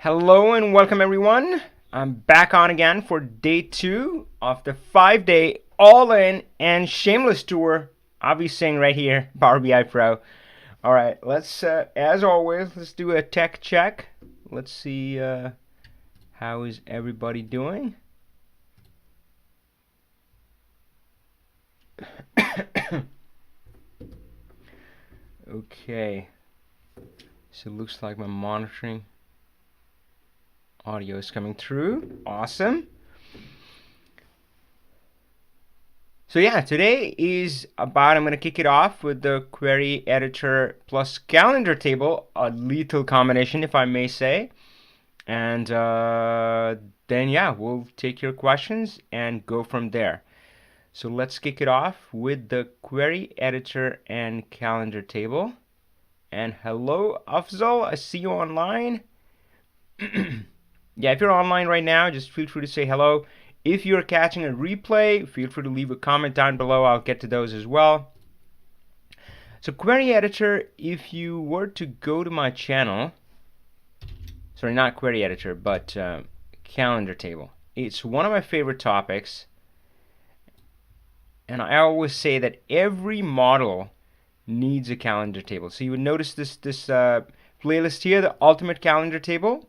Hello and welcome everyone. I'm back on again for day 2 of the 5-day all-in and shameless tour. Avi Singh right here, PowerBIPro. All right, let's as always, let's do a tech check. Let's see how is everybody doing. Okay. So it looks like my monitoring audio is coming through. Awesome. So yeah, today is about, I'm going to kick it off with the query editor plus calendar table, a lethal combination if I may say. And then yeah, we'll take your questions and go from there. So let's kick it off with the query editor and calendar table. And hello Afzal, I see you online. Yeah, if you're online right now, just feel free to say hello. If you're catching a replay, feel free to leave a comment down below. I'll get to those as well. So query editor, if you were to go to my channel, sorry, not query editor, but calendar table. It's one of my favorite topics. And I always say that every model needs a calendar table. So you would notice this playlist here, the ultimate calendar table.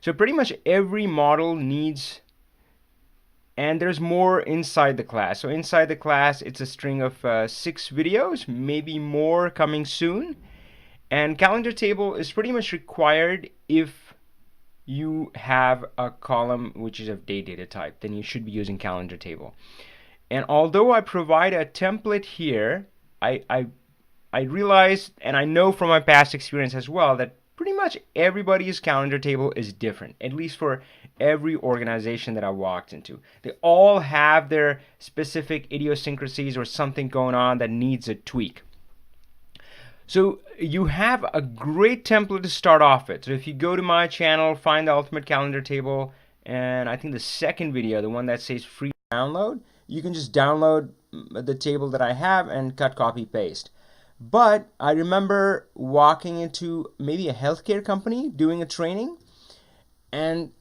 So pretty much every model needs, and there's more inside the class. So inside the class, it's a string of 6 videos, maybe more coming soon. And calendar table is pretty much required if you have a column which is of date data type, then you should be using calendar table. And although I provide a template here, I realize, and I know from my past experience as well, that pretty much everybody's calendar table is different, at least for every organization that I walked into. They all have their specific idiosyncrasies or something going on that needs a tweak. So you have a great template to start off with. So if you go to my channel, find the ultimate calendar table, and I think the second video, the one that says free download, you can just download the table that I have and cut, copy, paste. But I remember walking into maybe a healthcare company doing a training, and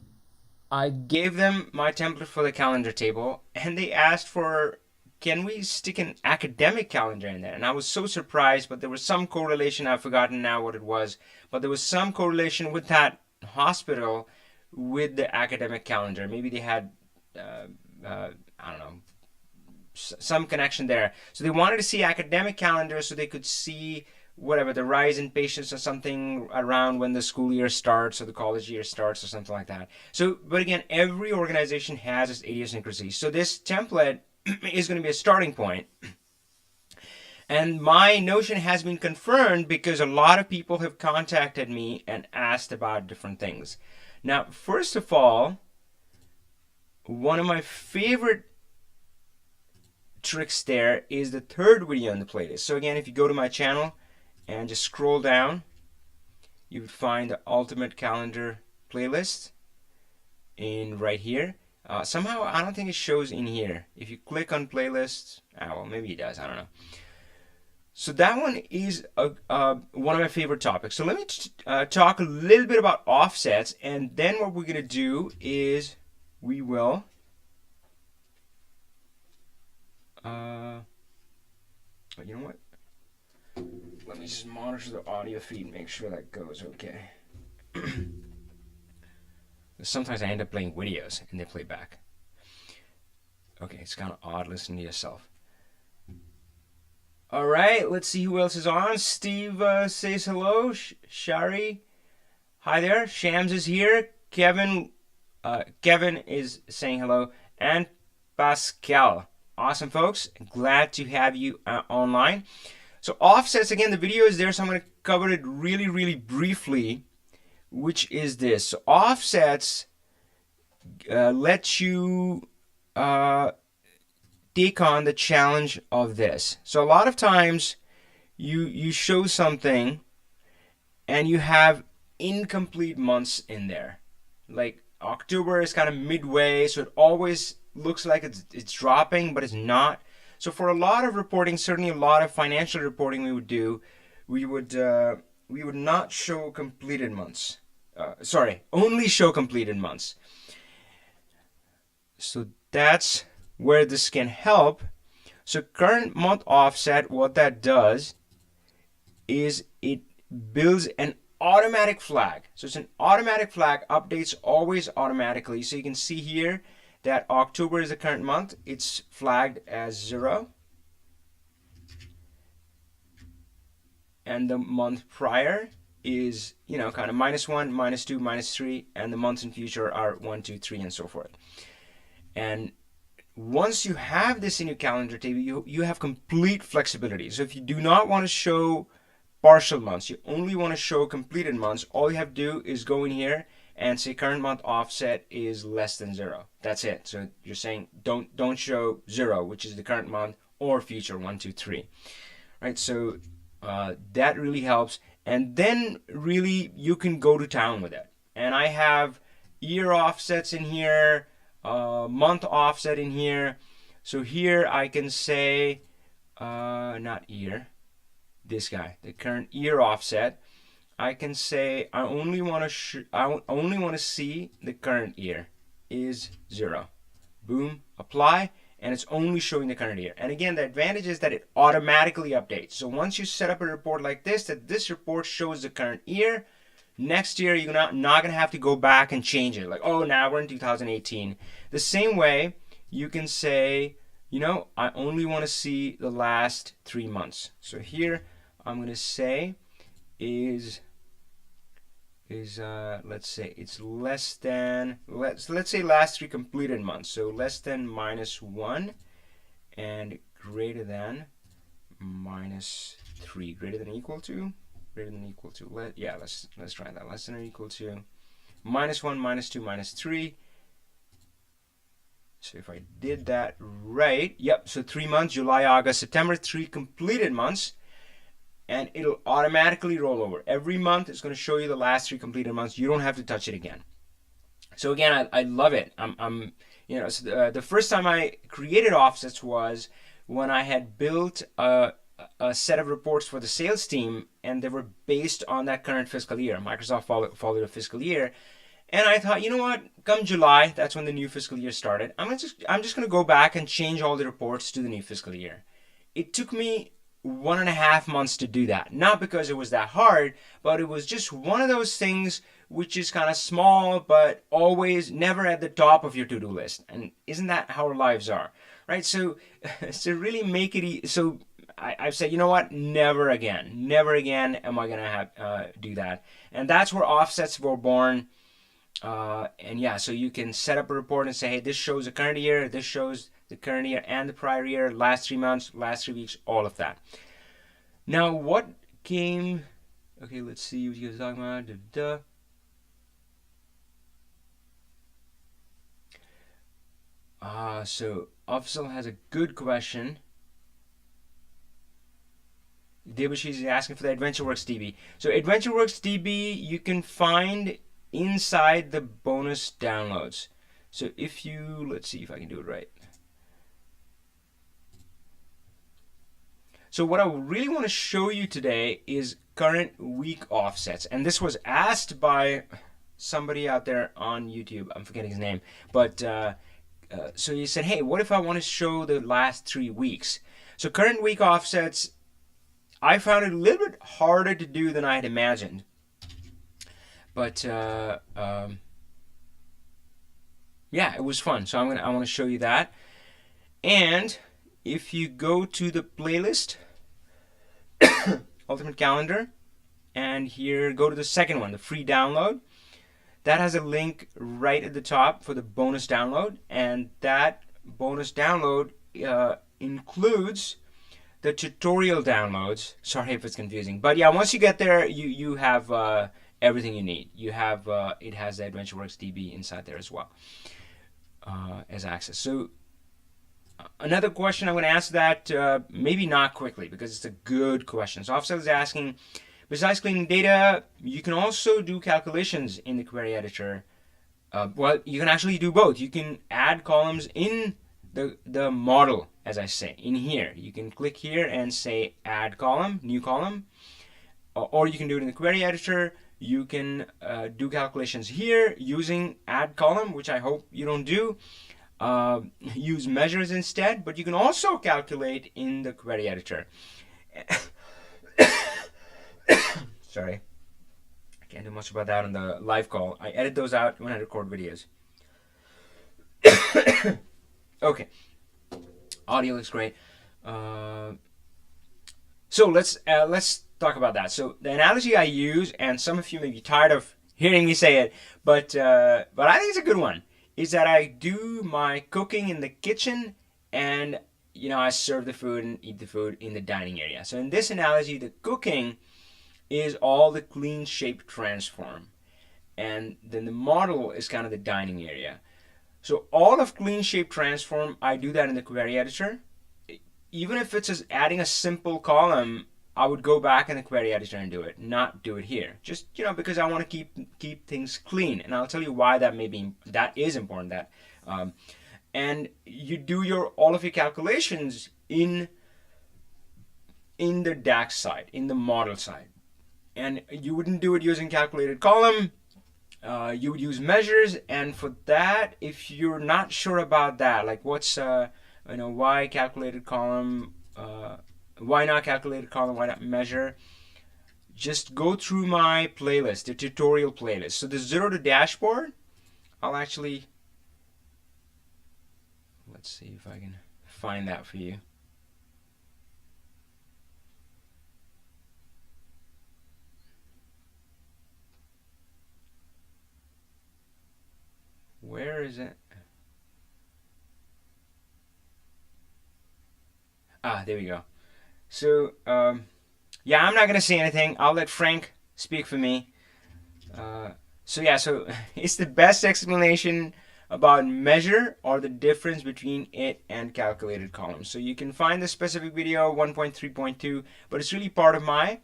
I gave them my template for the calendar table, and they asked for, can we stick an academic calendar in there? And I was so surprised, but there was some correlation, I've forgotten now what it was, but there was some correlation with that hospital with the academic calendar. Maybe they had, I don't know, some connection there. So they wanted to see academic calendars so they could see whatever the rise in patients or something around when the school year starts or the college year starts or something like that. So, but again, every organization has its idiosyncrasies. So this template is going to be a starting point. And my notion has been confirmed because a lot of people have contacted me and asked about different things. Now, first of all, one of my favorite tricks there is the third video in the playlist. So again, if you go to my channel and just scroll down, you would find the ultimate calendar playlist in right here. Somehow I don't think it shows in here. If you click on playlists, well, maybe it does, I don't know. So that one is one of my favorite topics. So let me talk a little bit about offsets, and then what we're going to do is we will you know what? Let me just monitor the audio feed and make sure that goes okay. Sometimes I end up playing videos and they play back. Okay, it's kind of odd listening to yourself. All right, let's see who else is on. Steve says hello. Shari, hi there. Shams is here. Kevin is saying hello. And Pascal. Awesome, folks. Glad to have you online. So offsets, again, the video is there, so I'm going to cover it really, really briefly, which is this. So offsets let you take on the challenge of this. So a lot of times you show something and you have incomplete months in there. Like October is kind of midway, so it always looks like it's dropping, but it's not. So for a lot of reporting, certainly a lot of financial reporting we would do, we would not show completed months. only show completed months. So that's where this can help. So current month offset, what that does is it builds an automatic flag. So it's an automatic flag, updates always automatically. So you can see here that October is the current month. It's flagged as 0. And the month prior is, kind of -1, -2, -3, and the months in future are 1, 2, 3, and so forth. And once you have this in your calendar table, you have complete flexibility. So if you do not want to show partial months, you only want to show completed months, all you have to do is go in here and say current month offset is less than 0. That's it. So you're saying don't show 0, which is the current month, or future 1, 2, 3. Right? So that really helps. And then really you can go to town with it. And I have year offsets in here, month offset in here. So here I can say, not year, this guy, the current year offset. I can say I only want to see the current year is 0. Boom, apply, and it's only showing the current year. And again, the advantage is that it automatically updates. So once you set up a report like this, that this report shows the current year, next year you're not going to have to go back and change it. Like, oh, now we're in 2018. The same way, you can say, I only want to see the last 3 months. So here I'm going to say is let's say it's less than, let's say last 3 completed months. So less than -1 and greater than -3. Greater than equal to? Greater than equal to. Let's try that. Less than or equal to -1, -2, -3. So if I did that right, yep, so 3 months, July, August, September, 3 completed months. And it'll automatically roll over. Every month it's going to show you the last 3 completed months. You don't have to touch it again. So again, I love it. So the first time I created offsets was when I had built a set of reports for the sales team, and they were based on that current fiscal year. Microsoft followed a fiscal year, and I thought, you know what? Come July, that's when the new fiscal year started. I'm just going to go back and change all the reports to the new fiscal year. It took me 1.5 months to do that. Not because it was that hard, but it was just one of those things which is kind of small, but always never at the top of your to-do list. And isn't that how our lives are, right? So to really make it so I've said, you know what? Never again am I gonna do that. And that's where offsets were born. And yeah, so you can set up a report and say, hey, this shows the current year, this shows the current year and the prior year, last 3 months, last 3 weeks, all of that. Now, what came? Okay, let's see what you guys are talking about. So Afzal has a good question. Debushi is asking for the AdventureWorks DB. So AdventureWorks DB you can find inside the bonus downloads. So if you, let's see if I can do it right. So what I really want to show you today is current week offsets. And this was asked by somebody out there on YouTube. I'm forgetting his name. But so he said, hey, what if I want to show the last 3 weeks? So current week offsets, I found it a little bit harder to do than I had imagined. But yeah, it was fun. So I want to show you that. And if you go to the playlist, Ultimate Calendar, and here go to the second one, the free download, that has a link right at the top for the bonus download, and that bonus download includes the tutorial downloads. Sorry if it's confusing, but yeah, once you get there, you have everything you need. You have it has the AdventureWorks DB inside there as well as access. So another question I'm going to ask that maybe not quickly because it's a good question. So Offset is asking, besides cleaning data, you can also do calculations in the query editor. Well, you can actually do both. You can add columns in the model, as I say, in here. You can click here and say add column, new column. or you can do it in the query editor. You can do calculations here using add column, which I hope you don't do. Use measures instead, but you can also calculate in the query editor. Sorry, I can't do much about that on the live call. I edit those out when I record videos. Okay, audio looks great. So let's talk about that. So the analogy I use, and some of you may be tired of hearing me say it, but I think it's a good one, is that I do my cooking in the kitchen, and I serve the food and eat the food in the dining area. So in this analogy, the cooking is all the clean shape transform, and then the model is kind of the dining area. So all of clean shape transform, I do that in the query editor. Even if it's just adding a simple column, I would go back in the query editor and do it, not do it here. Just because I want to keep things clean, and I'll tell you why that is important. And you do all of your calculations in the DAX side, in the model side, and you wouldn't do it using calculated column. You would use measures, and for that, if you're not sure about that, like what's why calculated column, why not calculated column, why not measure, just go through my playlist, the tutorial playlist. So the 0 to dashboard, let's see if I can find that for you. Where is it? There we go. So, yeah, I'm not going to say anything. I'll let Frank speak for me. So it's the best explanation about measure or the difference between it and calculated columns. So you can find the specific video 1.3.2, but it's really part of my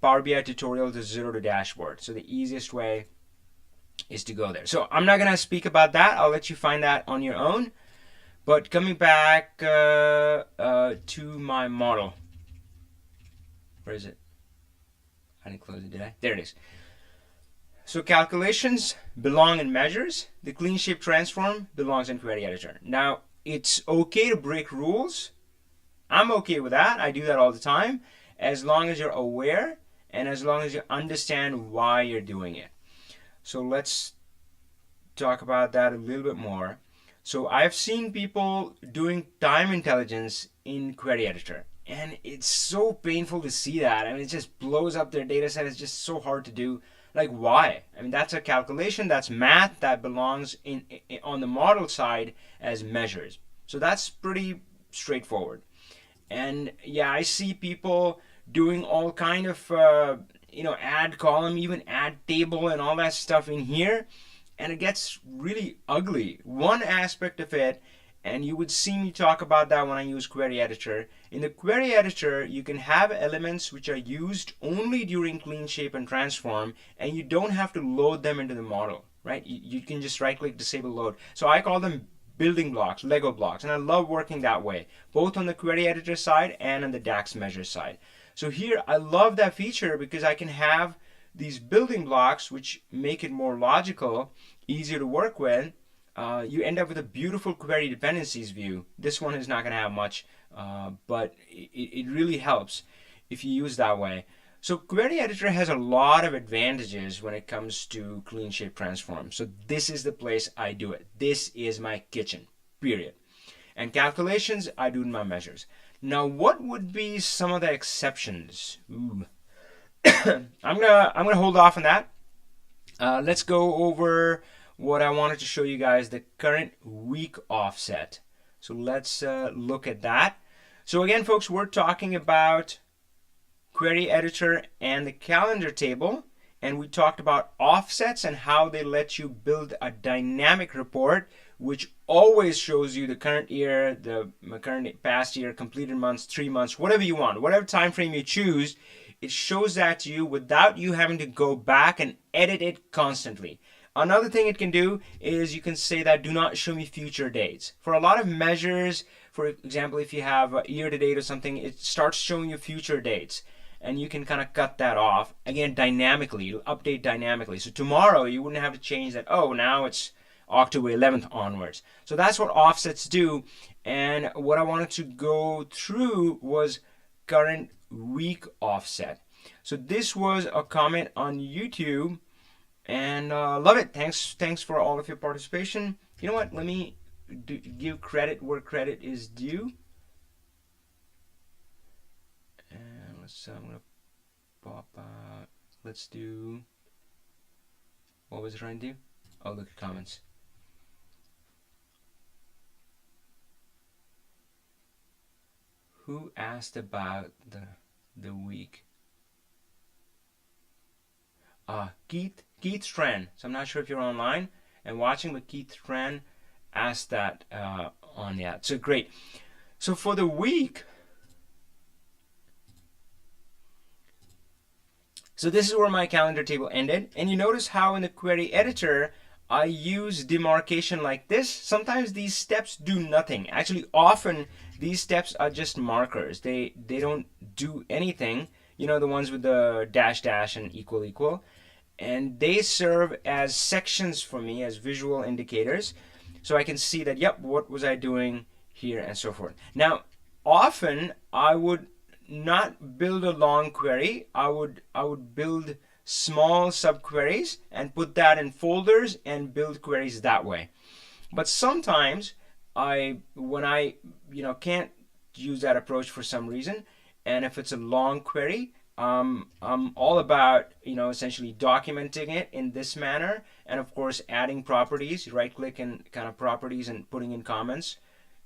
Power BI tutorial, the 0 to dashboard. So the easiest way is to go there. So I'm not going to speak about that. I'll let you find that on your own. But coming back to my model. Where is it? I didn't close it, did I? There it is. So calculations belong in measures. The clean shape transform belongs in query editor. Now, it's okay to break rules. I'm okay with that. I do that all the time, as long as you're aware and as long as you understand why you're doing it. So let's talk about that a little bit more. So I've seen people doing time intelligence in query editor, and it's so painful to see that. I mean, it just blows up their data set. It's just so hard to do. Like, why? I mean, that's a calculation, that's math that belongs on the model side as measures. So that's pretty straightforward. And yeah, I see people doing all kind of add column, even add table and all that stuff in here, and it gets really ugly. One aspect of it, and you would see me talk about that when I use query editor. In the query editor, you can have elements which are used only during clean shape and transform, and you don't have to load them into the model, right? You can just right click disable load. So I call them building blocks, Lego blocks, and I love working that way, both on the query editor side and on the DAX measure side. So here I love that feature because I can have these building blocks which make it more logical, easier to work with. You end up with a beautiful query dependencies view. This one is not going to have much, but it really helps if you use that way. So query editor has a lot of advantages when it comes to clean shape transform. So this is the place I do it. This is my kitchen, period. And calculations, I do in my measures. Now, what would be some of the exceptions? Ooh. I'm gonna hold off on that. Let's go over what I wanted to show you guys, the current week offset. So let's look at that. So again, folks, we're talking about query editor and the calendar table, and we talked about offsets and how they let you build a dynamic report which always shows you the current year, the current past year, completed months, 3 months, whatever you want, whatever time frame you choose. It shows that to you without you having to go back and edit it constantly. Another thing it can do is you can say that do not show me future dates. For a lot of measures, for example, if you have a year to date or something, it starts showing you future dates. and you can kind of cut that off again dynamically. It'll update dynamically. So tomorrow you wouldn't have to change that. Oh, now it's October 11th onwards. So that's what offsets do. And what I wanted to go through was current week offset. So this was a comment on YouTube, and love it. Thanks for all of your participation. You know what? Let me give credit where credit is due. And I'm gonna pop out. Let's do. What was it trying to do? Oh, look at comments. Who asked about the week? Keith Tran. So I'm not sure if you're online and watching, but Keith Tran asked that on the ad. So great. So for the week, so this is where my calendar table ended, and you notice how in the query editor I use demarcation like this. Sometimes these steps do nothing. Actually, often these steps are just markers. They don't do anything. You know, the ones with the dash dash and equal equal, and they serve as sections for me as visual indicators, so I can see that, yep, what was I doing here and so forth. Now, often I would not build a long query. I would build small subqueries and put that in folders and build queries that way. But sometimes when I can't use that approach for some reason, and if it's a long query, I'm all about essentially documenting it in this manner, and of course adding properties. Right click and kind of properties and putting in comments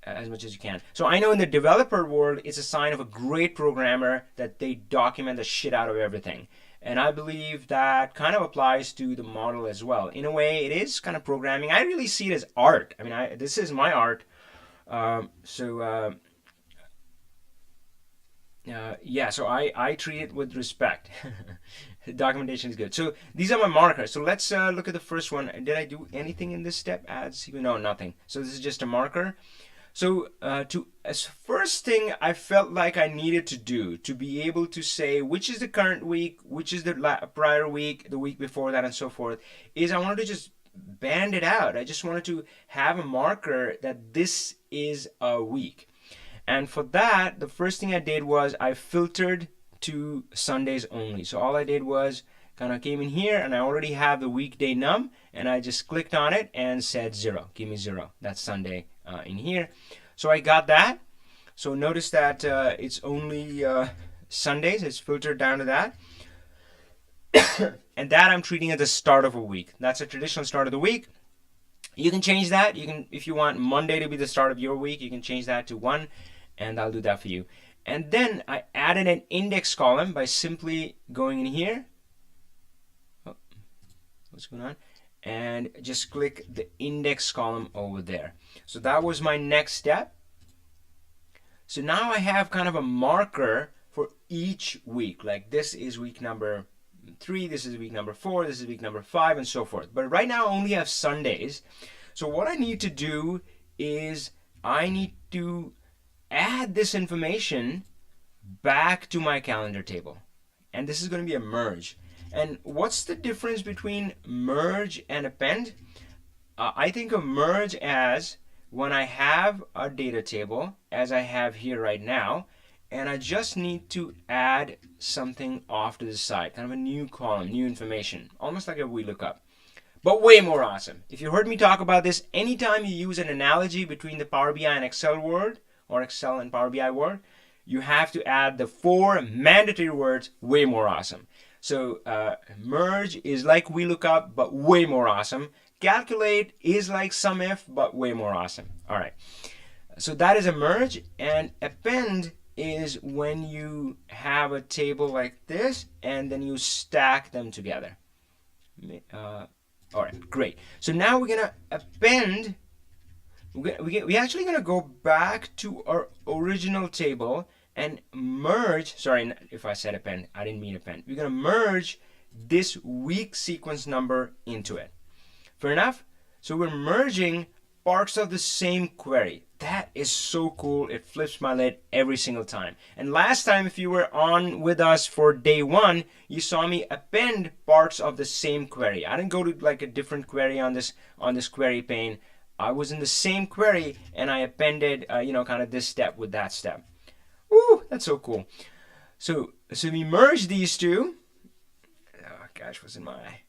as much as you can. So I know in the developer world, it's a sign of a great programmer that they document the shit out of everything. And I believe that kind of applies to the model as well. In a way, it is kind of programming. I really see it as art. I mean, this is my art. Yeah, so I treat it with respect. Documentation is good. So these are my markers. So let's look at the first one. Did I do anything in this step? Add sequence? No, nothing. So this is just a marker. So as first thing I felt like I needed to do to be able to say which is the current week, which is the prior week, the week before that, and so forth, is I wanted to just band it out. I just wanted to have a marker that this is a week. And for that, the first thing I did was I filtered to Sundays only. So all I did was kind of came in here, and I already have the weekday num, and I just clicked on it and said 0. Give me 0. That's Sunday in here. So I got that. So notice that it's only Sundays. It's filtered down to that. And that I'm treating as the start of a week. That's a traditional start of the week. You can change that. You can, if you want Monday to be the start of your week, you can change that to 1, and I'll do that for you. And then I added an index column by simply going in here. Oh, what's going on? And just click the index column over there. So that was my next step. So now I have kind of a marker for each week. Like this is week number 3, this is week number 4, this is week number 5, and so forth. But right now I only have Sundays. So what I need to do is I need to add this information back to my calendar table. And this is going to be a merge. And what's the difference between merge and append? I think of merge as when I have a data table, as I have here right now, and I just need to add something off to the side, kind of a new column, new information, almost like a VLOOKUP, but way more awesome. If you heard me talk about this, anytime you use an analogy between the Power BI and Excel word, or Excel and Power BI word, you have to add the 4 mandatory words, way more awesome. So merge is like VLOOKUP, but way more awesome. Calculate is like SUMIF, but way more awesome. All right. So that is a merge, and append is when you have a table like this, and then you stack them together. All right, great. So now we're gonna append. We're actually gonna go back to our original table and merge, sorry if I said append, I didn't mean append. We're going to merge this week sequence number into it. Fair enough? So we're merging parts of the same query. That is so cool. It flips my lid every single time. And last time, if you were on with us for day one, you saw me append parts of the same query. I didn't go to like a different query on this query pane. I was in the same query and I appended, kind of this step with that step. Woo, that's so cool. So we merged these two. Oh gosh, what's in my eye?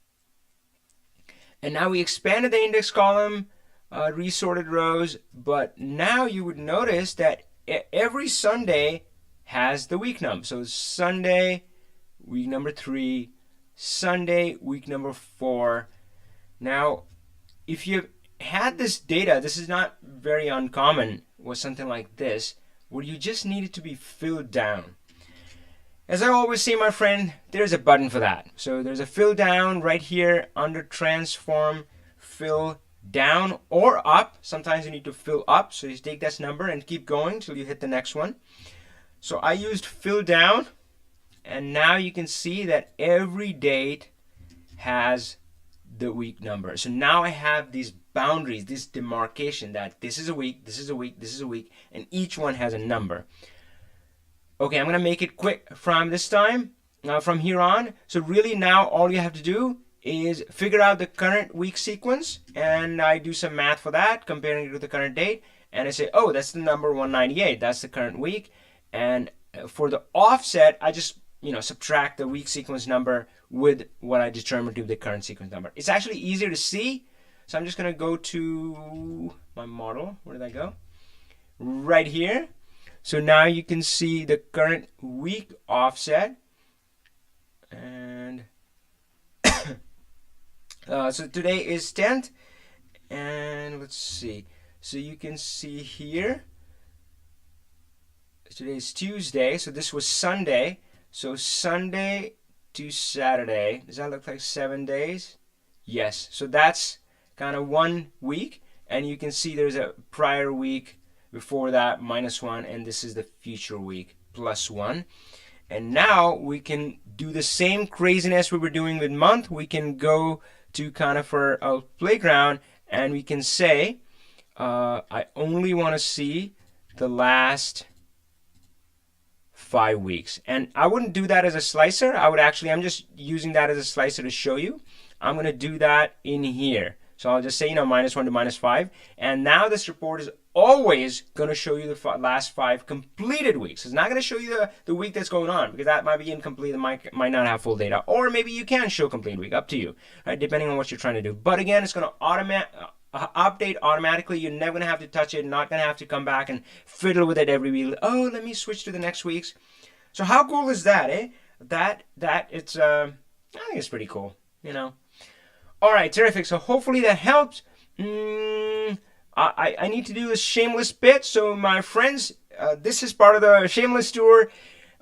And now we expanded the index column, resorted rows, but now you would notice that every Sunday has the week number. So Sunday, week number 3, Sunday, week number 4. Now, if you've had this data, this is not very uncommon with something like this, where you just need it to be filled down. As I always say, my friend, there's a button for that. So there's a fill down right here under transform, fill down or up. Sometimes you need to fill up. So you take this number and keep going till you hit the next one. So I used fill down, and now you can see that every date has the week number. So now I have these boundaries, this demarcation that this is a week, this is a week, this is a week, and each one has a number. Okay, I'm going to make it quick from this time, from here on. So really now all you have to do is figure out the current week sequence, and I do some math for that, comparing it to the current date, and I say, oh, that's the number 198, that's the current week. And for the offset, I just subtract the week sequence number with what I determined to be the current sequence number. It's actually easier to see, so I'm just going to go to my model. Where did I go? Right here. So now you can see the current week offset, and so today is 10th, and let's see. So you can see here, today is Tuesday, so this was Sunday. So Sunday to Saturday, does that look like 7 days? Yes, so that's kind of 1 week, and you can see there's a prior week before that -1, and this is the future week +1. And now we can do the same craziness we were doing with month. We can go to kind of our playground, and we can say I only want to see the last 5 weeks. And I wouldn't do that as a slicer. I'm just using that as a slicer to show you. I'm going to do that in here. So I'll just say, -1 to -5. And now this report is always going to show you the last 5 completed weeks. It's not going to show you the week that's going on, because that might be incomplete and might not have full data. Or maybe you can show complete week, up to you, right? Depending on what you're trying to do. But again, it's going to update automatically. You're never going to have to touch it, not going to have to come back and fiddle with it every week. Oh, let me switch to the next week's. So how cool is that, eh? That it's I think it's pretty cool, All right, terrific. So hopefully that helps. I need to do a shameless bit. So my friends, this is part of the shameless tour.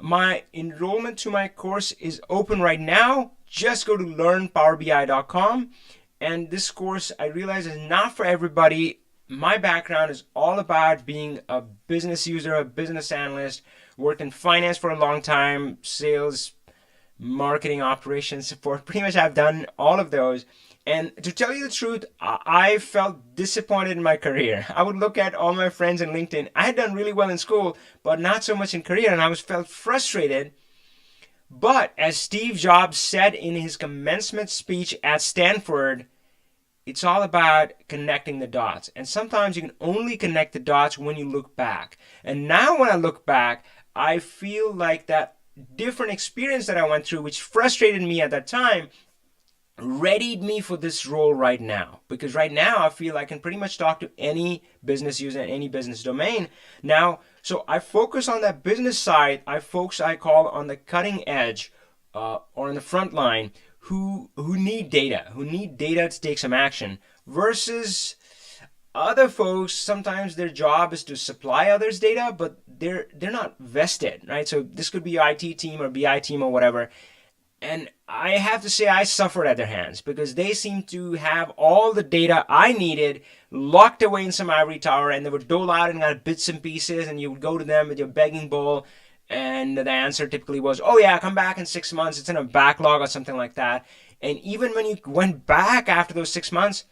My enrollment to my course is open right now. Just go to learnpowerbi.com. And this course, I realize, is not for everybody. My background is all about being a business user, a business analyst, worked in finance for a long time, sales, marketing, operations, support. Pretty much I've done all of those. And to tell you the truth, I felt disappointed in my career. I would look at all my friends in LinkedIn. I had done really well in school, but not so much in career, and I felt frustrated. But as Steve Jobs said in his commencement speech at Stanford, it's all about connecting the dots. And sometimes you can only connect the dots when you look back. And now when I look back, I feel like that different experience that I went through, which frustrated me at that time, readied me for this role right now. Because right now I feel I can pretty much talk to any business user in any business domain now. So I focus on that business side. I call on the cutting edge or on the front line who need data, to take some action, versus other folks. Sometimes their job is to supply others data, but they're not vested, right? So this could be IT team or BI team or whatever. And I have to say I suffered at their hands, because they seemed to have all the data I needed locked away in some ivory tower, and they would dole out and got bits and pieces, and you would go to them with your begging bowl, and the answer typically was, oh yeah, come back in 6 months, it's in a backlog or something like that. And even when you went back after those 6 months,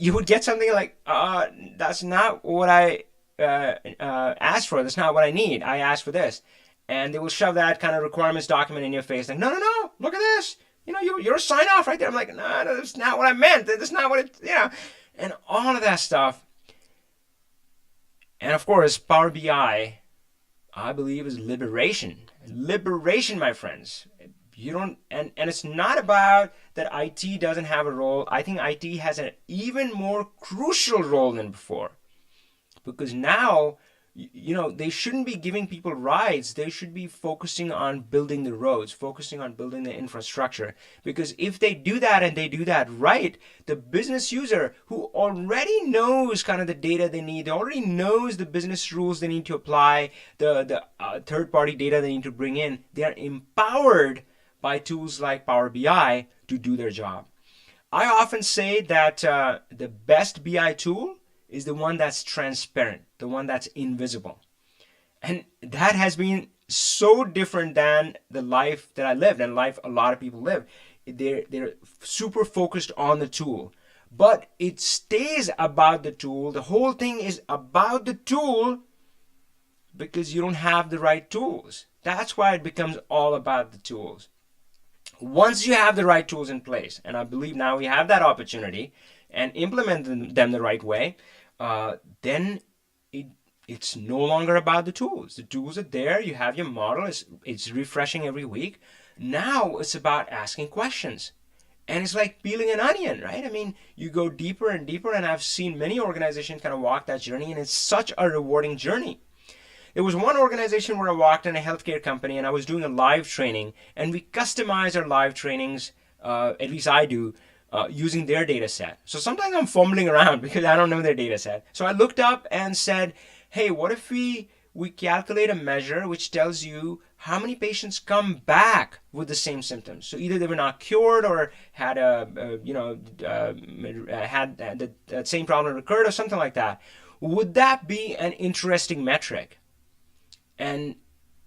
you would get something like, that's not what I asked for. That's not what I need. I asked for this. And they will shove that kind of requirements document in your face. Like, no, no, no, look at this. You're a sign off right there. I'm like, no, that's not what I meant. That's not what and all of that stuff. And of course, Power BI, I believe, is liberation. Liberation, my friends. You don't, and it's not about that IT doesn't have a role. I think IT has an even more crucial role than before, because now, they shouldn't be giving people rides. They should be focusing on building the roads, focusing on building the infrastructure. Because if they do that and they do that right, the business user who already knows kind of the data they need, they already knows the business rules they need to apply, the third-party data they need to bring in, they are empowered by tools like Power BI to do their job. I often say that the best BI tool is the one that's transparent, the one that's invisible. And that has been so different than the life that I lived and life a lot of people live. They're super focused on the tool, but it stays about the tool. The whole thing is about the tool because you don't have the right tools. That's why it becomes all about the tools. Once you have the right tools in place, and I believe now we have that opportunity and implement them the right way, then it's no longer about the tools. The tools are there. You have your model. It's refreshing every week. Now it's about asking questions. And it's like peeling an onion, right? I mean, you go deeper and deeper, and I've seen many organizations kind of walk that journey, and it's such a rewarding journey. There was one organization where I walked in, a healthcare company, and I was doing a live training, and we customize our live trainings, at least I do, using their data set. So sometimes I'm fumbling around because I don't know their data set. So I looked up and said, hey, what if we calculate a measure which tells you how many patients come back with the same symptoms? So either they were not cured or had had the same problem recurred or something like that. Would that be an interesting metric? And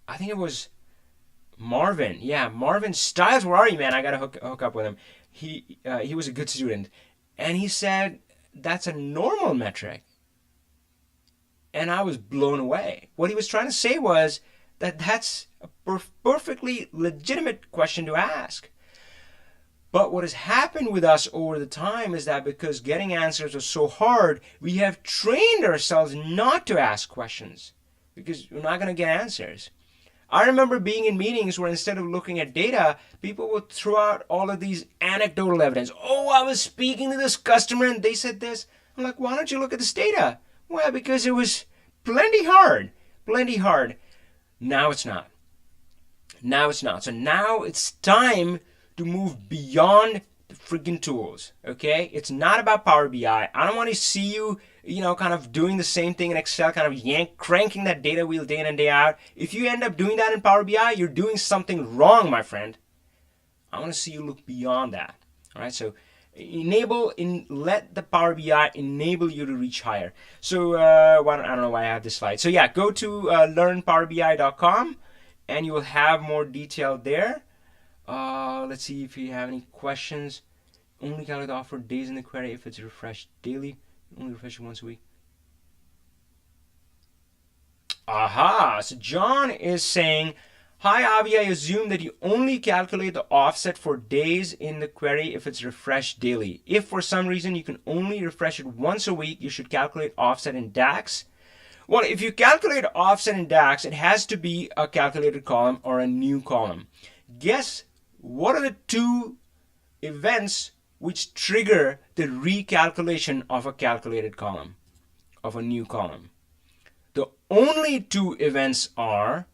I think it was Marvin. Yeah, Marvin Stiles. Where are you, man? I gotta hook up with him. He was a good student, and he said that's a normal metric. And I was blown away. What he was trying to say was that that's a perfectly legitimate question to ask. But what has happened with us over the time is that because getting answers was so hard, we have trained ourselves not to ask questions because we're not going to get answers. I remember being in meetings where instead of looking at data, people would throw out all of these anecdotal evidence. Oh, I was speaking to this customer and they said this. I'm like, why don't you look at this data? Well, because it was plenty hard. Now it's not. So now it's time to move beyond the freaking tools, okay? It's not about Power BI. I don't want to see you, kind of doing the same thing in Excel, kind of cranking that data wheel day in and day out. If you end up doing that in Power BI, you're doing something wrong, my friend. I want to see you look beyond that, all right? So let the Power BI enable you to reach higher. So I don't know why I have this slide. So yeah, go to learnpowerbi.com and you will have more detail there. Let's see if you have any questions. Only calculate the offer days in the query if it's refreshed daily. Only refresh it once a week. Aha! So John is saying, hi Avi, I assume that you only calculate the offset for days in the query if it's refreshed daily. If for some reason you can only refresh it once a week, you should calculate offset in DAX. Well, if you calculate offset in DAX, it has to be a calculated column or a new column. Guess what are the two events which trigger the recalculation of a calculated column, of a new column? The only two events are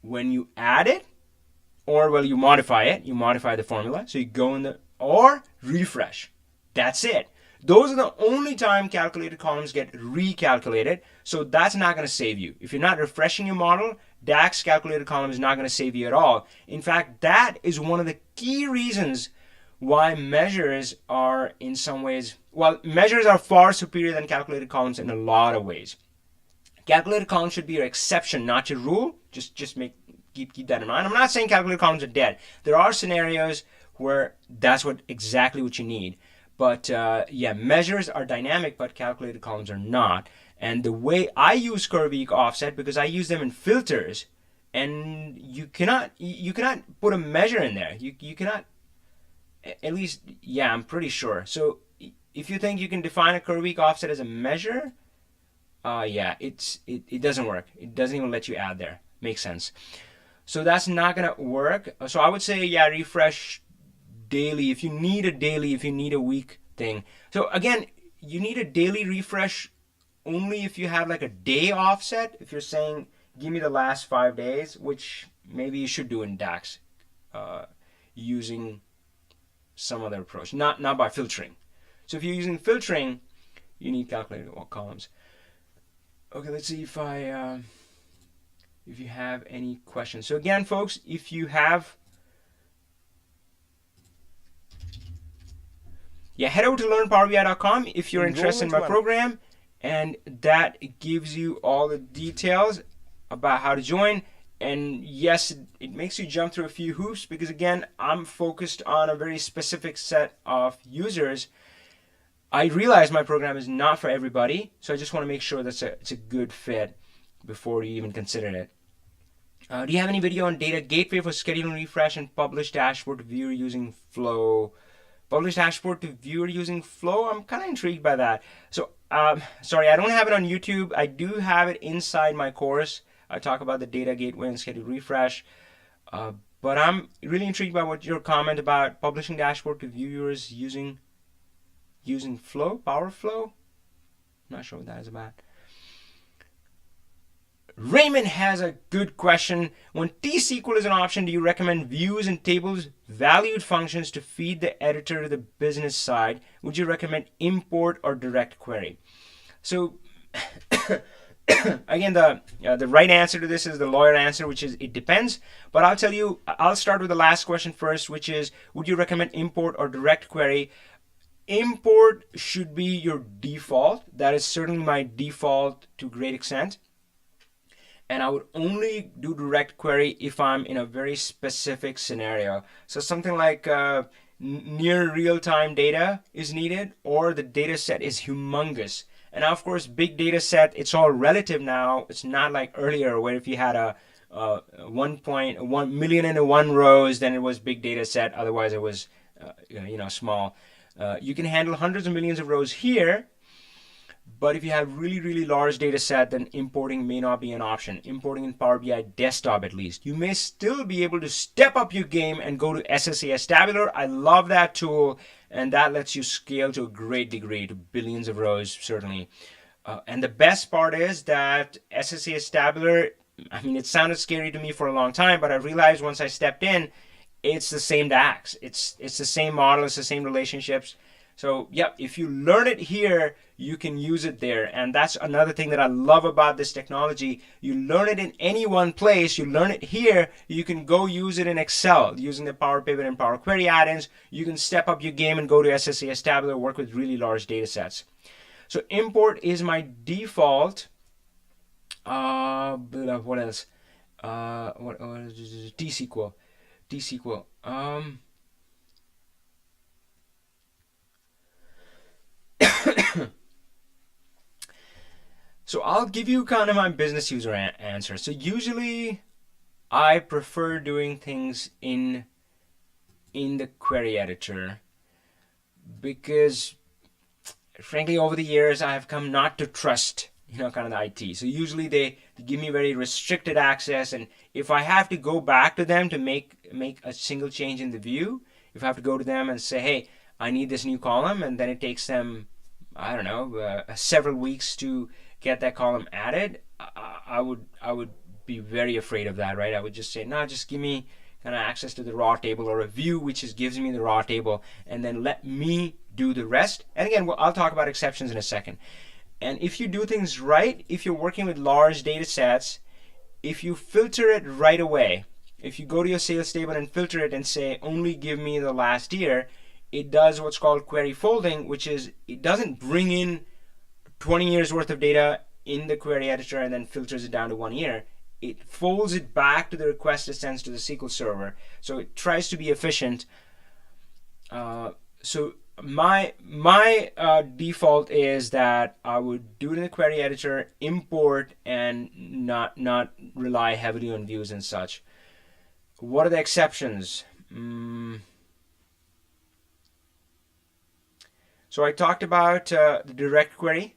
when you add it, or you modify it, you modify the formula, so you go in or refresh. That's it. Those are the only time calculated columns get recalculated, so that's not going to save you. If you're not refreshing your model, DAX calculated column is not going to save you at all. In fact, that is one of the key reasons why measures are in some ways, measures are far superior than calculated columns in a lot of ways. Calculated columns should be your exception, not your rule. Just keep that in mind. I'm not saying calculated columns are dead. There are scenarios where that's exactly what you need. But yeah, measures are dynamic, but calculated columns are not. And the way I use curve week offset, because I use them in filters, and you cannot put a measure in there. You cannot, at least, yeah, I'm pretty sure. So if you think you can define a curve week offset as a measure, yeah, it doesn't work. It doesn't even let you add there. Makes sense. So that's not gonna work. So I would say, yeah, refresh daily if you need a daily, if you need a week thing. So again, you need a daily refresh only if you have like a day offset. If you're saying give me the last 5 days, which maybe you should do in DAX, using some other approach, not by filtering. So if you're using filtering, you need calculated columns. Okay, let's see if you have any questions. So again, folks, if you have, yeah, head over to learnpowerbi.com if you're interested in my program, and that gives you all the details about how to join. And yes, it makes you jump through a few hoops, because again, I'm focused on a very specific set of users. I realize my program is not for everybody, so I just want to make sure that it's a good fit before you even consider it. Do you have any video on data gateway for scheduling refresh and publish dashboard to viewer using Flow? Publish dashboard to viewer using Flow? I'm kind of intrigued by that. So, sorry, I don't have it on YouTube. I do have it inside my course. I talk about the data gateway and schedule refresh. But I'm really intrigued by what your comment about publishing dashboard to viewers using Flow, Power Flow. Not sure what that is about. Raymond has a good question. When T-SQL is an option, do you recommend views and tables valued functions to feed the editor to the business side? Would you recommend import or direct query? So again, the right answer to this is the lawyer answer, which is it depends. But I'll tell you, I'll start with the last question first, which is, would you recommend import or direct query? Import should be your default. That is certainly my default to a great extent. And I would only do direct query if I'm in a very specific scenario. So something like near real-time data is needed, or the data set is humongous. And now, of course, big data set, it's all relative now. It's not like earlier where if you had a 1.1 million and one rows, then it was big data set. Otherwise, it was small. You can handle hundreds of millions of rows here. But if you have really, really large data set, then importing may not be an option. Importing in Power BI desktop, at least. You may still be able to step up your game and go to SSAS Tabular. I love that tool, and that lets you scale to a great degree, to billions of rows, certainly. And the best part is that SSAS Tabular, I mean, it sounded scary to me for a long time, but I realized once I stepped in, it's the same DAX. It's the same model, it's the same relationships. So, yep, if you learn it here, you can use it there. And that's another thing that I love about this technology. You learn it in any one place. You learn it here. You can go use it in Excel using the Power Pivot and Power Query add-ins. You can step up your game and go to SSAS Tabular, work with really large data sets. So import is my default. What else? What T-SQL. T-SQL. So I'll give you kind of my business user answer. So usually I prefer doing things in the query editor, because frankly over the years I have come not to trust kind of the IT. So usually they give me very restricted access, and if I have to go back to them to make a single change in the view, if I have to go to them and say, hey, I need this new column, and then it takes them, I don't know, several weeks to get that column added, I would be very afraid of that, right? I would just say, no, just give me kind of access to the raw table, or a view which gives me the raw table, and then let me do the rest. And again, I'll talk about exceptions in a second. And if you do things right, if you're working with large data sets, if you filter it right away, if you go to your sales table and filter it and say, only give me the last year, it does what's called query folding, which is it doesn't bring in 20 years worth of data in the query editor and then filters it down to 1 year. It folds it back to the request it sends to the SQL server. So it tries to be efficient. So my default is that I would do it in the query editor, import, and not rely heavily on views and such. What are the exceptions? So I talked about the direct query,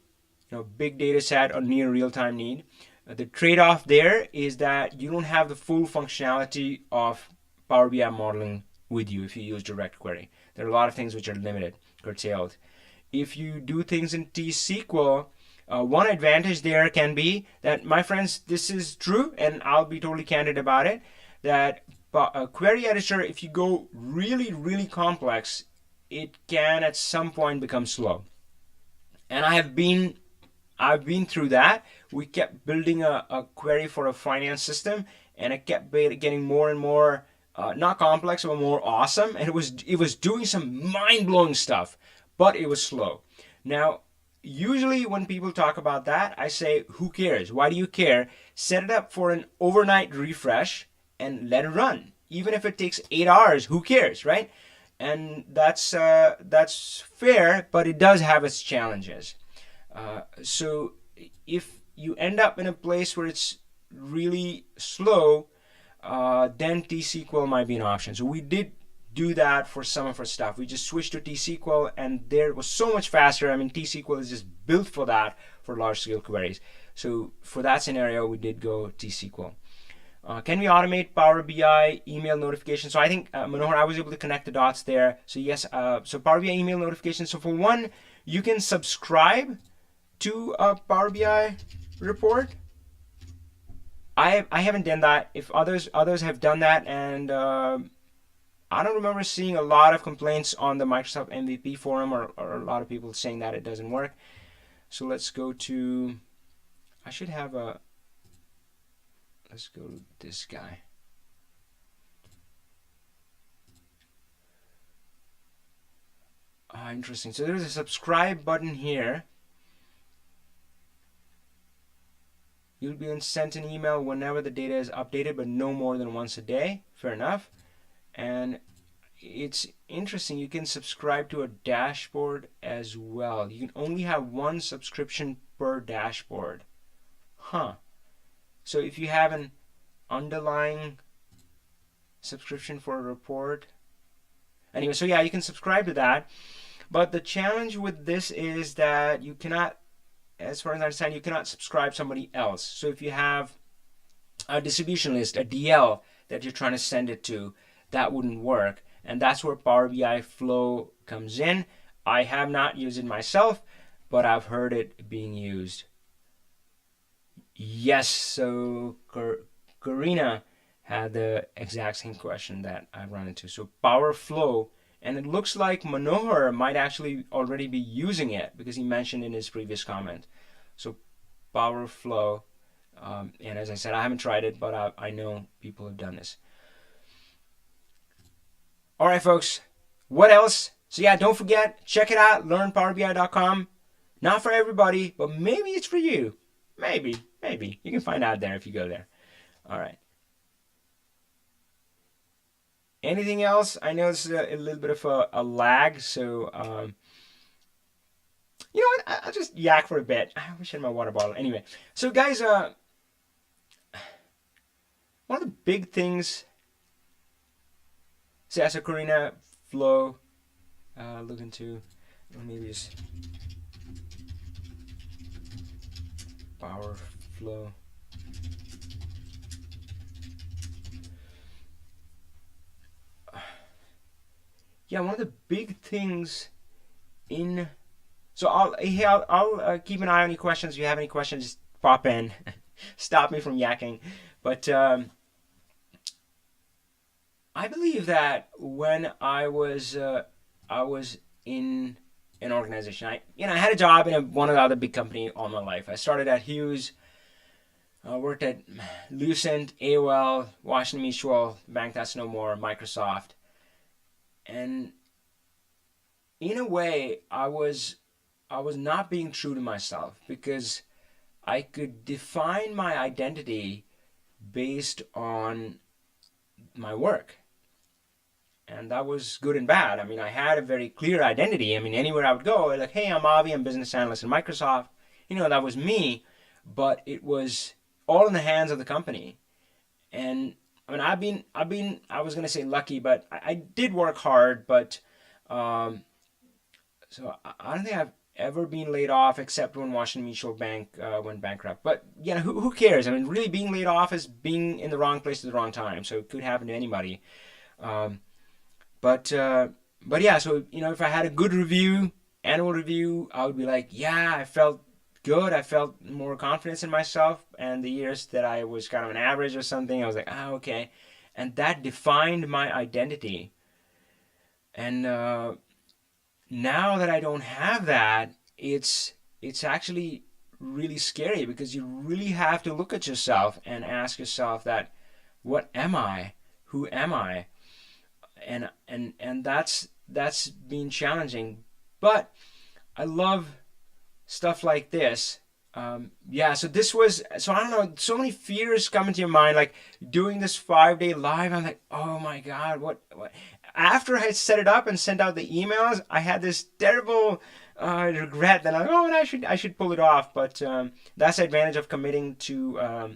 big data set or near real-time need. The trade-off there is that you don't have the full functionality of Power BI modeling with you if you use direct query. There are a lot of things which are limited, curtailed. If you do things in T-SQL, one advantage there can be that, my friends, this is true, and I'll be totally candid about it, that a query editor, if you go really, really complex, it can at some point become slow. And I've been through that. We kept building a query for a finance system, and it kept getting more and more not complex, but more awesome. And it was doing some mind blowing stuff, but it was slow. Now, usually when people talk about that, I say, who cares? Why do you care? Set it up for an overnight refresh and let it run. Even if it takes 8 hours, who cares, right? And that's fair, but it does have its challenges. So if you end up in a place where it's really slow, then T-SQL might be an option. So we did do that for some of our stuff. We just switched to T-SQL, and there was so much faster. I mean, T-SQL is just built for that, for large-scale queries. So for that scenario, we did go T-SQL. Can we automate Power BI email notifications? So I think, Manohar, I was able to connect the dots there. So yes, so Power BI email notifications. So for one, you can subscribe to a Power BI report. I haven't done that. If others have done that, and I don't remember seeing a lot of complaints on the Microsoft MVP forum, or a lot of people saying that it doesn't work. So let's go to, I should have a, let's go to this guy. Interesting. So there's a subscribe button here. You'll be sent an email whenever the data is updated, but no more than once a day. Fair enough. And it's interesting, you can subscribe to a dashboard as well. You can only have one subscription per dashboard. Huh. So if you have an underlying subscription for a report. Anyway, so yeah, you can subscribe to that. But the challenge with this is that you cannot, as far as I understand, you cannot subscribe somebody else. So if you have a distribution list, a DL that you're trying to send it to, that wouldn't work. And that's where Power BI Flow comes in. I have not used it myself, but I've heard it being used. Yes, so Karina had the exact same question that I've run into. So Power Flow, and it looks like Manohar might actually already be using it because he mentioned in his previous comment. So Power Flow, and as I said, I haven't tried it, but I know people have done this. All right, folks, what else? So yeah, don't forget, check it out, learnpowerbi.com. Not for everybody, but maybe it's for you. Maybe. You can find out there if you go there. All right. Anything else? I know this is a little bit of a lag, so you know what? I'll just yak for a bit. I wish I had my water bottle. Anyway, so guys, one of the big things. So as a Karina Flow, look into, maybe just Power Flow. Yeah, one of the big things in. So I'll keep an eye on any questions. If you have any questions, just pop in. Stop me from yakking. But I believe that when I was in an organization, I had a job in one of the other big company all my life. I started at Hughes. I worked at Lucent, AOL, Washington Mutual, Bank That's No More, Microsoft. And in a way, I was not being true to myself because I could define my identity based on my work. and that was good and bad. I mean, I had a very clear identity. I mean, anywhere I would go, like, hey, I'm Avi, I'm business analyst in Microsoft. That was me, but it was all in the hands of the company. And I mean, I was gonna say lucky, but I did work hard. But so I don't think I've ever been laid off except when Washington Mutual Bank went bankrupt. But who cares? I mean, really, being laid off is being in the wrong place at the wrong time. So it could happen to anybody. Um, but uh, but yeah, so if I had a good review, annual review, I would be like, yeah, I felt good. I felt more confidence in myself. And the years that I was kind of an average or something, I was like, okay. And that defined my identity. And now that I don't have that, it's actually really scary because you really have to look at yourself and ask yourself that, what am I? Who am I? And that's been challenging. But I love stuff like this. Yeah, so I don't know, so many fears come into your mind, like doing this 5 day live. I'm like, oh my God, what? After I had set it up and sent out the emails, I had this terrible regret that I should pull it off. But that's the advantage of committing to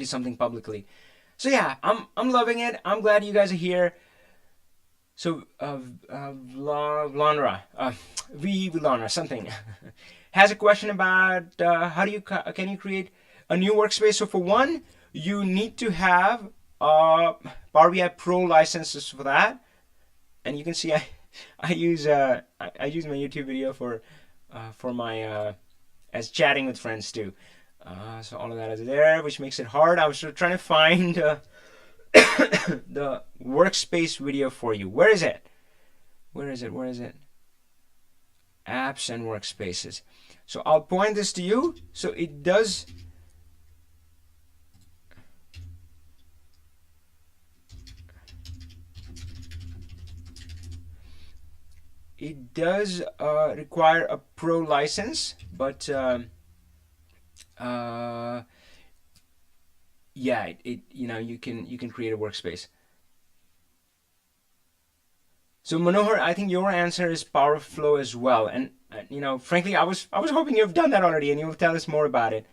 something publicly. So yeah, I'm loving it. I'm glad you guys are here. So Vlanra, Vlanra, something has a question about how can you create a new workspace. So for one, you need to have PowerBIPro licenses for that, and you can see I use my YouTube video for my as chatting with friends too. So all of that is there, which makes it hard. I was sort of trying to find the workspace video for you. Where is it? Where is it? Where is it? Apps and workspaces. So I'll point this to you. So it does. It does require a pro license, but yeah, you can create a workspace. So Manohar, I think your answer is PowerFlow as well, and frankly, I was hoping you've done that already, and you'll tell us more about it.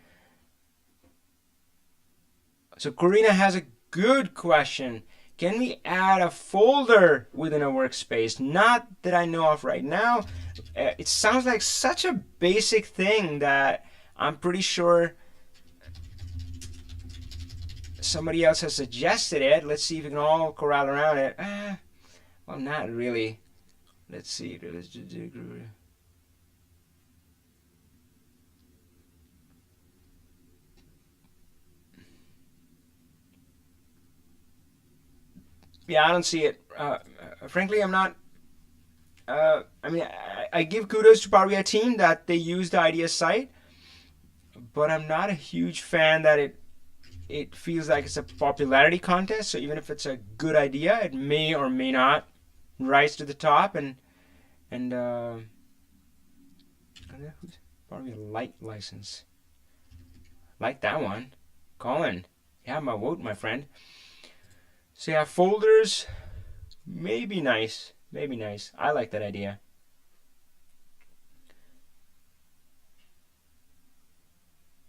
So Corina has a good question. Can we add a folder within a workspace? Not that I know of right now. It sounds like such a basic thing that I'm pretty sure somebody else has suggested it. Let's see if we can all corral around it. Well, not really. Let's see. Yeah, I don't see it. Frankly, I'm not. I mean, I give kudos to Power BI team that they use the idea site, but I'm not a huge fan that it feels like it's a popularity contest. So even if it's a good idea, it may or may not rise to the top. And who's probably a light license? Like that one, Colin. You have my vote, my friend. So yeah, folders may be nice. Maybe nice. I like that idea.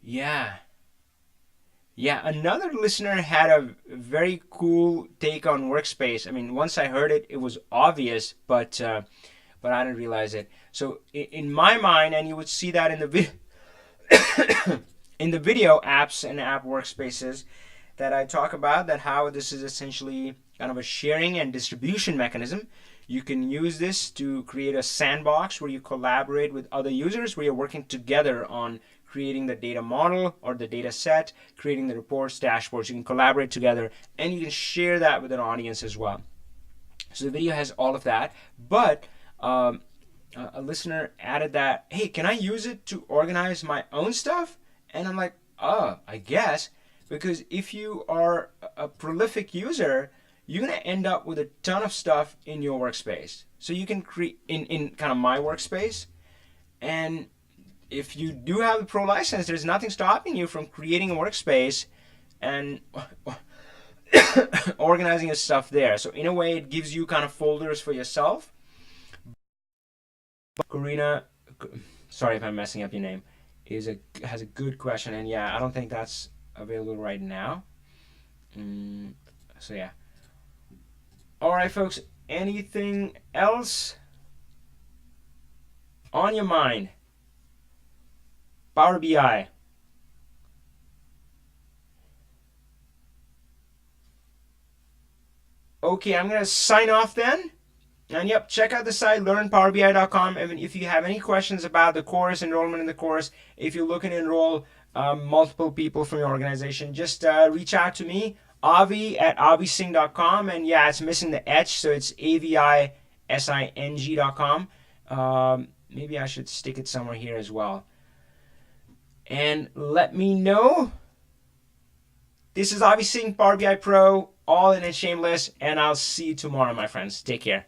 Yeah. Yeah, another listener had a very cool take on workspace. I mean, once I heard it, it was obvious, but I didn't realize it. So in my mind, and you would see that in the in the video apps and app workspaces that I talk about, that how this is essentially kind of a sharing and distribution mechanism. You can use this to create a sandbox where you collaborate with other users, where you're working together on creating the data model or the data set, creating the reports, dashboards. You can collaborate together and you can share that with an audience as well. So the video has all of that, but a listener added that, hey, can I use it to organize my own stuff? And I'm like, oh, I guess, because if you are a prolific user, you're going to end up with a ton of stuff in your workspace. So you can create in kind of my workspace. And if you do have the pro license, there's nothing stopping you from creating a workspace and organizing your stuff there. So in a way, it gives you kind of folders for yourself. Karina, sorry if I'm messing up your name, has a good question, and yeah, I don't think that's available right now. So yeah. All right, folks. Anything else on your mind? Power BI. Okay, I'm gonna sign off then. And yep, check out the site learnpowerbi.com. And if you have any questions about the course, enrollment in the course, if you're looking to enroll multiple people from your organization, just reach out to me, Avi at avising.com. And yeah, it's missing the H, so it's avising.com. Maybe I should stick it somewhere here as well. And let me know. This is Avi Singh, Power BI Pro, all in and shameless, and I'll see you tomorrow, my friends. Take care.